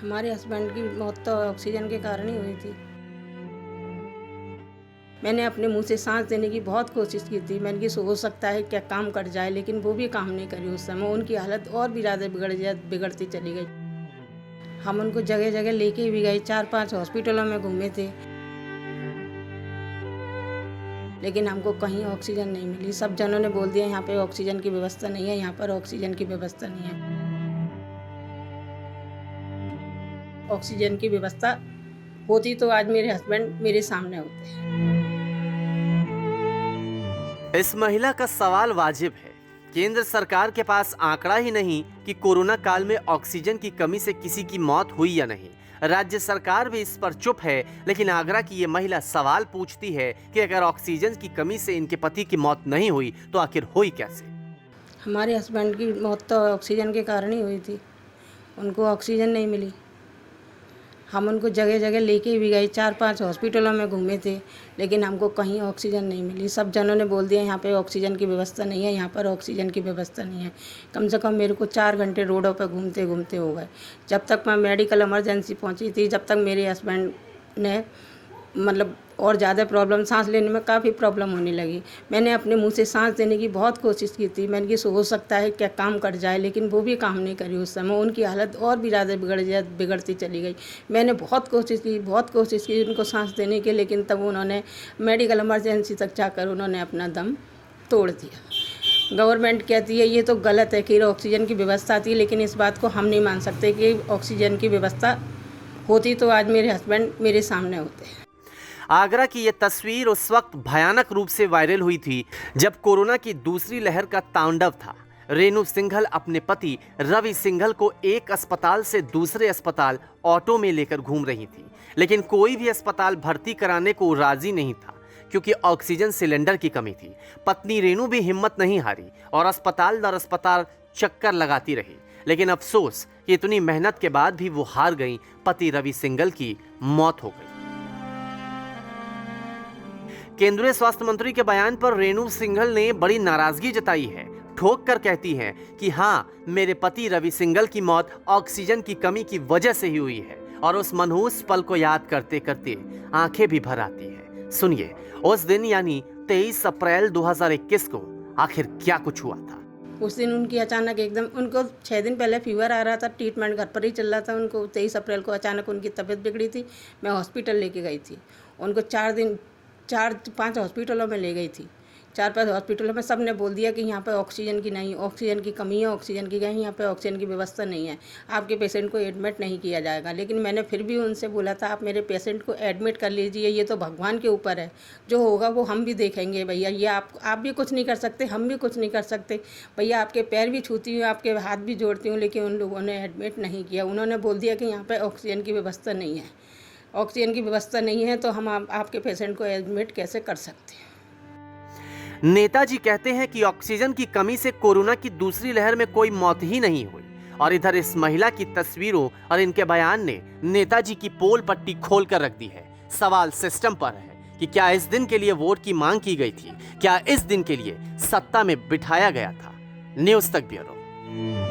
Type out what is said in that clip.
हमारे हस्बैंड की मौत तो ऑक्सीजन के कारण ही हुई थी। मैंने अपने मुंह से सांस देने की बहुत कोशिश की थी। मैंने कि हो सकता है क्या काम कर जाए, लेकिन वो भी काम नहीं करी। उस समय उनकी हालत और भी ज़्यादा बिगड़ती चली गई। हम उनको जगह जगह लेके भी गए, 4-5 हॉस्पिटलों में घूमे थे, लेकिन हमको कहीं ऑक्सीजन नहीं मिली। सब जनों ने बोल दिया यहाँ पे ऑक्सीजन की व्यवस्था नहीं है, यहाँ पर ऑक्सीजन की व्यवस्था नहीं है। ऑक्सीजन की व्यवस्था होती तो आज मेरे हस्बैंड मेरे सामने होते। इस महिला का सवाल वाजिब है। केंद्र सरकार के पास आंकड़ा ही नहीं कि कोरोना काल में ऑक्सीजन की कमी से किसी की मौत हुई या नहीं। राज्य सरकार भी इस पर चुप है, लेकिन आगरा की ये महिला सवाल पूछती है कि अगर ऑक्सीजन की कमी से इनके पति की मौत नहीं हुई तो आखिर हुई कैसे। हमारे हस्बैंड की मौत तो ऑक्सीजन के कारण ही हुई थी। उनको ऑक्सीजन नहीं मिली। हम उनको जगह जगह लेके भी गए, 4-5 हॉस्पिटलों में घूमे थे, लेकिन हमको कहीं ऑक्सीजन नहीं मिली। सब जनों ने बोल दिया यहाँ पे ऑक्सीजन की व्यवस्था नहीं है, यहाँ पर ऑक्सीजन की व्यवस्था नहीं है। कम से कम मेरे को 4 घंटे रोडों पर घूमते घूमते हो गए। जब तक मैं मेडिकल इमरजेंसी पहुँची थी, जब तक मेरे हस्बैंड ने मतलब और ज़्यादा प्रॉब्लम, सांस लेने में काफ़ी प्रॉब्लम होने लगी। मैंने अपने मुंह से सांस देने की बहुत कोशिश की थी। मैंने कि हो सकता है क्या काम कर जाए, लेकिन वो भी काम नहीं करी। उस समय उनकी हालत और भी ज़्यादा बिगड़ती चली गई। मैंने बहुत कोशिश की उनको सांस देने की, लेकिन तब उन्होंने मेडिकल इमरजेंसी तक जाकर उन्होंने अपना दम तोड़ दिया। गवर्नमेंट कहती है ये तो गलत है कि ऑक्सीजन की व्यवस्था थी, लेकिन इस बात को हम नहीं मान सकते कि ऑक्सीजन की व्यवस्था होती तो आज मेरे हस्बैंड मेरे सामने होते। आगरा की यह तस्वीर उस वक्त भयानक रूप से वायरल हुई थी जब कोरोना की दूसरी लहर का तांडव था। रेणु सिंघल अपने पति रवि सिंघल को एक अस्पताल से दूसरे अस्पताल ऑटो में लेकर घूम रही थी, लेकिन कोई भी अस्पताल भर्ती कराने को राजी नहीं था क्योंकि ऑक्सीजन सिलेंडर की कमी थी। पत्नी रेणु भी हिम्मत नहीं हारी और अस्पताल दर अस्पताल चक्कर लगाती रही, लेकिन अफसोस कि इतनी मेहनत के बाद भी वो हार गई। पति रवि सिंघल की मौत हो गई। केंद्रीय स्वास्थ्य मंत्री के बयान पर रेणु सिंघल ने बड़ी नाराजगी जताई है। ठोक कर कहती हैं कि हाँ, मेरे पति रवि सिंघल की मौत ऑक्सीजन की कमी की वजह से ही हुई है, और उस मनहूस पल को याद करते करते आंखें भी भर आती है। सुनिए उस दिन यानी 23 अप्रैल 2021 को आखिर क्या कुछ हुआ था। उस दिन उनकी अचानक एकदम, उनको 6 दिन पहले फीवर आ रहा था, ट्रीटमेंट घर पर ही चल रहा था। उनको 23 अप्रैल को अचानक उनकी तबीयत बिगड़ी थी। मैं हॉस्पिटल लेके गई थी। उनको 4-5 हॉस्पिटलों में ले गई थी। 4-5 हॉस्पिटलों में सब ने बोल दिया कि यहाँ पे ऑक्सीजन की नहीं, ऑक्सीजन की कमी है, ऑक्सीजन की कहीं यहाँ पे ऑक्सीजन की व्यवस्था नहीं है, आपके पेशेंट को एडमिट नहीं किया जाएगा। लेकिन मैंने फिर भी उनसे बोला था आप मेरे पेशेंट को एडमिट कर लीजिए, ये तो भगवान के ऊपर है, जो होगा वो हम भी देखेंगे भैया। ये आप भी कुछ नहीं कर सकते, हम भी कुछ नहीं कर सकते भैया। आपके पैर भी छूती हूँ, आपके हाथ भी जोड़ती हूँ, लेकिन उन लोगों ने एडमिट नहीं किया। उन्होंने बोल दिया कि यहाँ पर ऑक्सीजन की व्यवस्था नहीं है। ऑक्सीजन की व्यवस्था नहीं है तो हम आपके पेशेंट को एडमिट कैसे कर सकते हैं। नेताजी कहते हैं कि ऑक्सीजन की कमी से कोरोना की दूसरी लहर में कोई मौत ही नहीं हुई, और इधर इस महिला की तस्वीरों और इनके बयान ने नेताजी की पोल पट्टी खोल कर रख दी है। सवाल सिस्टम पर है कि क्या इस दिन के लिए वोट की मांग की गई थी, क्या इस दिन के लिए सत्ता में बिठाया गया था। न्यूज़ तक ब्यूरो।